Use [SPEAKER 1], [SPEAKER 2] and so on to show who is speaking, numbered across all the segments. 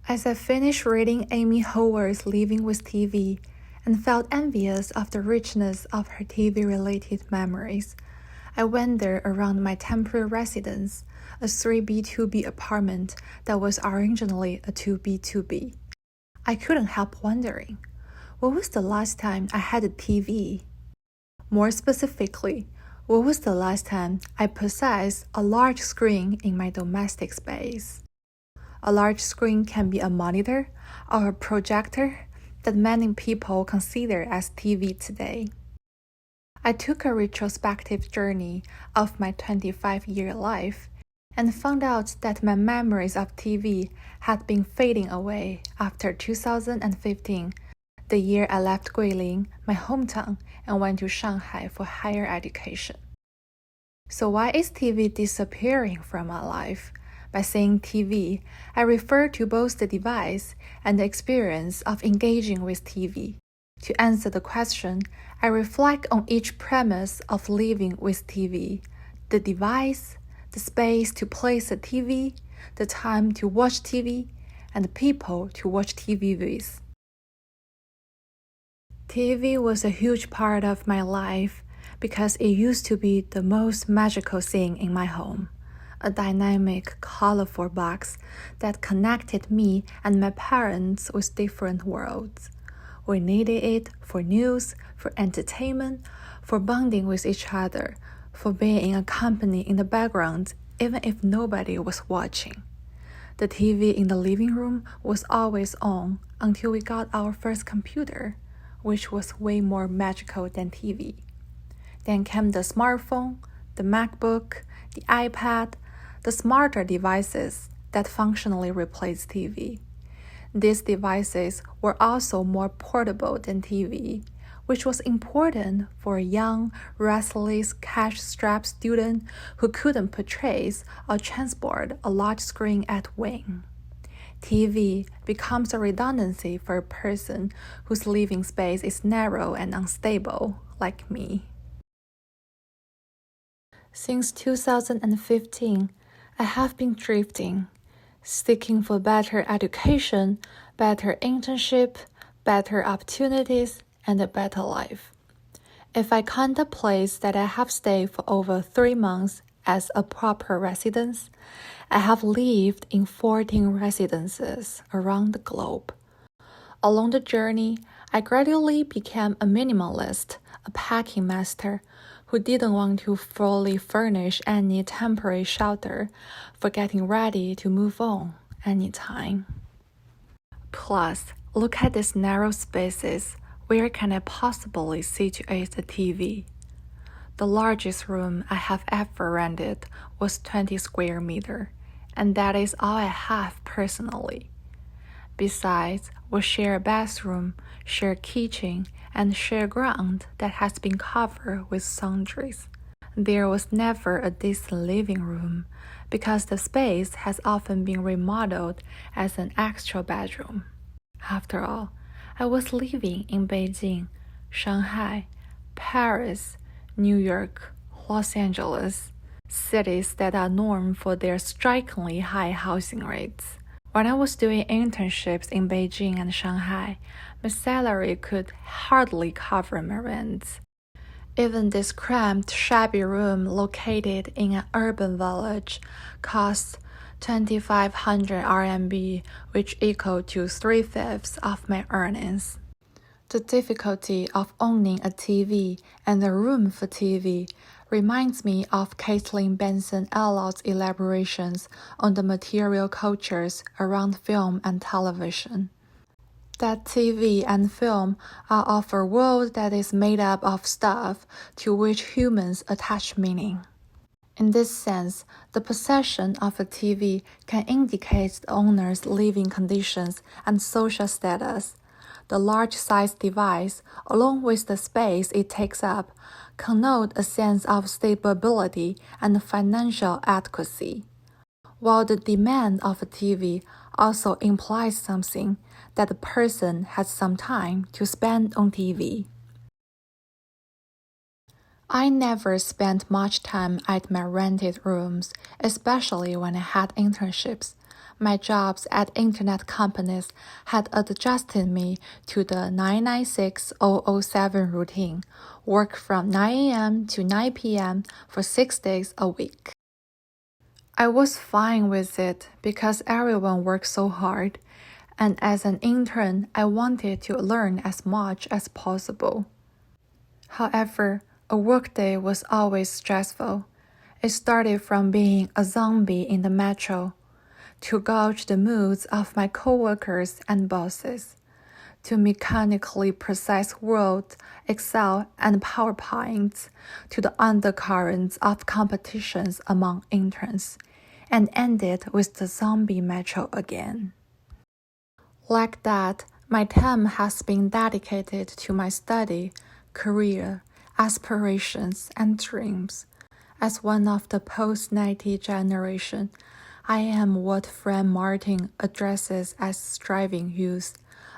[SPEAKER 1] As I finished reading Amy Howard's Living with TV and felt envious of the richness of her TV-related memories, I wandered around my temporary residence, a 3B2B apartment that was originally a 2B2B. I couldn't help wondering, when was the last time I had a TV? More specifically, when was the last time I possessed a large screen in my domestic space? A large screen can be a monitor or a projector that many people consider as TV today. I took a retrospective journey of my 25-year life and found out that my memories of TV had been fading away after 2015, the year I left Guilin, my hometown, and went to Shanghai for higher education. So why is TV disappearing from my life? By saying TV, I refer to both the device and the experience of engaging with TV. To answer the question, I reflect on each premise of living with TV: the device, the space to place a TV, the time to watch TV, and the people to watch TV with. TV was a huge part of my life because it used to be the most magical thing in my home. A dynamic, colorful box that connected me and my parents with different worlds. We needed it for news, for entertainment, for bonding with each other, for being a company in the background, even if nobody was watching. The TV in the living room was always on until we got our first computer, which was way more magical than TV. Then came the smartphone, the MacBook, the iPad, the smarter devices that functionally replaced TV. These devices were also more portable than TV, which was important for a young, restless, cash-strapped student who couldn't purchase or transport a large screen at whim. TV becomes a redundancy for a person whose living space is narrow and unstable, like me. Since 2015, I have been drifting, seeking for better education, better internship, better opportunities, and a better life. If I count the place that I have stayed for over 3 months as a proper residence, I have lived in 14 residences around the globe. Along the journey, I gradually became a minimalist, a packing master, who didn't want to fully furnish any temporary shelter for getting ready to move on anytime. Plus, look at these narrow spaces. Where can I possibly situate the TV? The largest room I have ever rented was 20 square meters, and that is all I have personally. Besides, we share a bathroom, share kitchen, and share ground that has been covered with sundries. There was never a decent living room because the space has often been remodeled as an extra bedroom. After all, I was living in Beijing, Shanghai, Paris, New York, Los Angeles, cities that are known for their strikingly high housing rates. When I was doing internships in Beijing and Shanghai, my salary could hardly cover my rent. Even this cramped, shabby room located in an urban village cost 2,500 RMB, which equal to 3/5 of my earnings. The difficulty of owning a TV and a room for TV reminds me of Caitlin Benson Elliot's elaborations on the material cultures around film and television. That TV and film are of a world that is made up of stuff to which humans attach meaning. In this sense, the possession of a TV can indicate the owner's living conditions and social status. The large-sized device, along with the space it takes up, connote a sense of stability and financial adequacy, while the demand of a TV also implies something, that the person has some time to spend on TV. I never spent much time at my rented rooms, especially when I had internships. My jobs at internet companies had adjusted me to the 996-007 routine, work from 9 a.m. to 9 p.m. for 6 days a week. I was fine with it because everyone works so hard, and as an intern, I wanted to learn as much as possible. However, a workday was always stressful. It started from being a zombie in the metro, to gauge the moods of my coworkers and bosses, to mechanically process Word, Excel, and PowerPoints, to the undercurrents of competitions among interns, and ended with the zombie metro again. Like that, my time has been dedicated to my study, career, aspirations, and dreams. As one of the post-90 generation, I am what friend Martin addresses as striving youth,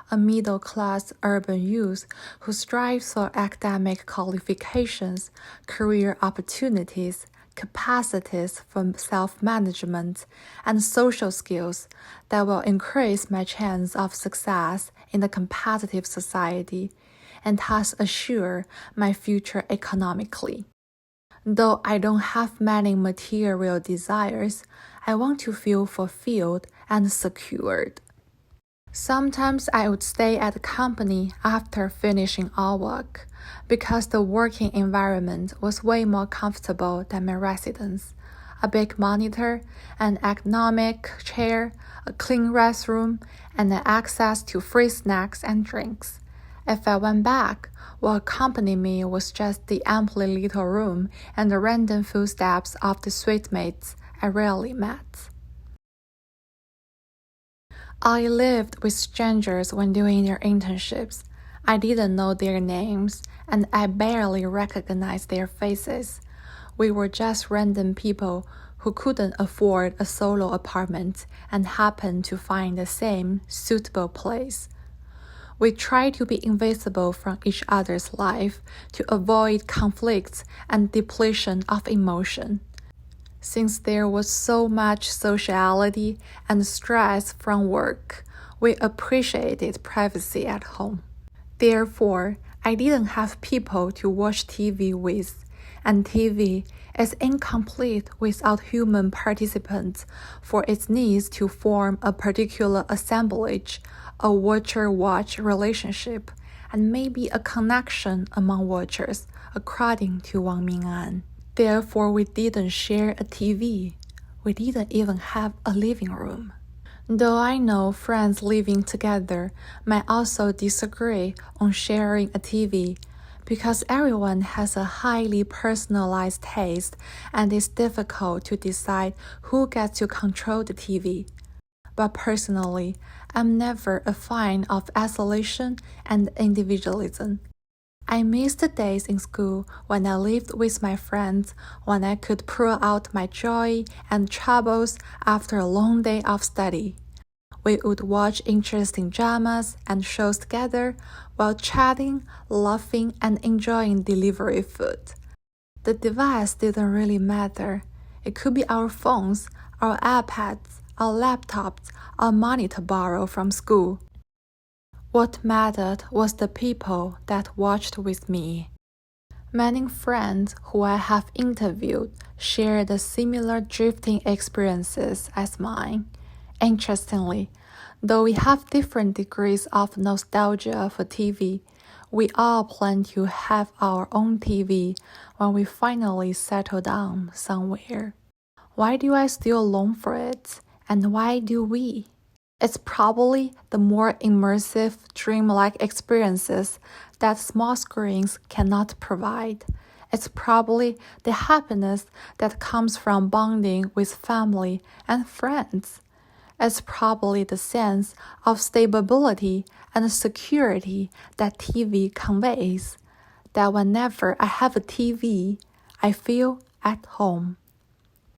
[SPEAKER 1] a middle-class urban youth who strives for academic qualifications, career opportunities, capacities for self-management, and social skills that will increase my chance of success in the competitive society and thus assure my future economically. Though I don't have many material desires, I want to feel fulfilled and secured. Sometimes I would stay at the company after finishing all work, because the working environment was way more comfortable than my residence. A big monitor, an ergonomic chair, a clean restroom, and access to free snacks and drinks. If I went back, what accompanied me was just the amply little room and the random footsteps of the suite mates I rarely met. I lived with strangers when doing their internships. I didn't know their names, and I barely recognized their faces. We were just random people who couldn't afford a solo apartment and happened to find the same suitable place. We tried to be invisible from each other's life to avoid conflicts and depletion of emotion. Since there was so much sociality and stress from work, we appreciated privacy at home. Therefore, I didn't have people to watch TV with, and TV is incomplete without human participants, for it needs to form a particular assemblage, a watcher-watch relationship, and maybe a connection among watchers, according to Wang Ming'an. Therefore, we didn't share a TV. We didn't even have a living room. Though I know friends living together might also disagree on sharing a TV, because everyone has a highly personalized taste and it's difficult to decide who gets to control the TV. But personally, I'm never a fan of isolation and individualism. I miss the days in school when I lived with my friends, when I could pour out my joy and troubles after a long day of study. We would watch interesting dramas and shows together while chatting, laughing, and enjoying delivery food. The device didn't really matter. It could be our phones, our iPads, our laptops, our monitor borrowed from school. What mattered was the people that watched with me. Many friends who I have interviewed share the similar drifting experiences as mine. Interestingly, though we have different degrees of nostalgia for TV, we all plan to have our own TV when we finally settle down somewhere. Why do I still long for it? And why do we? It's probably the more immersive, dreamlike experiences that small screens cannot provide. It's probably the happiness that comes from bonding with family and friends. It's probably the sense of stability and security that TV conveys, that whenever I have a TV, I feel at home.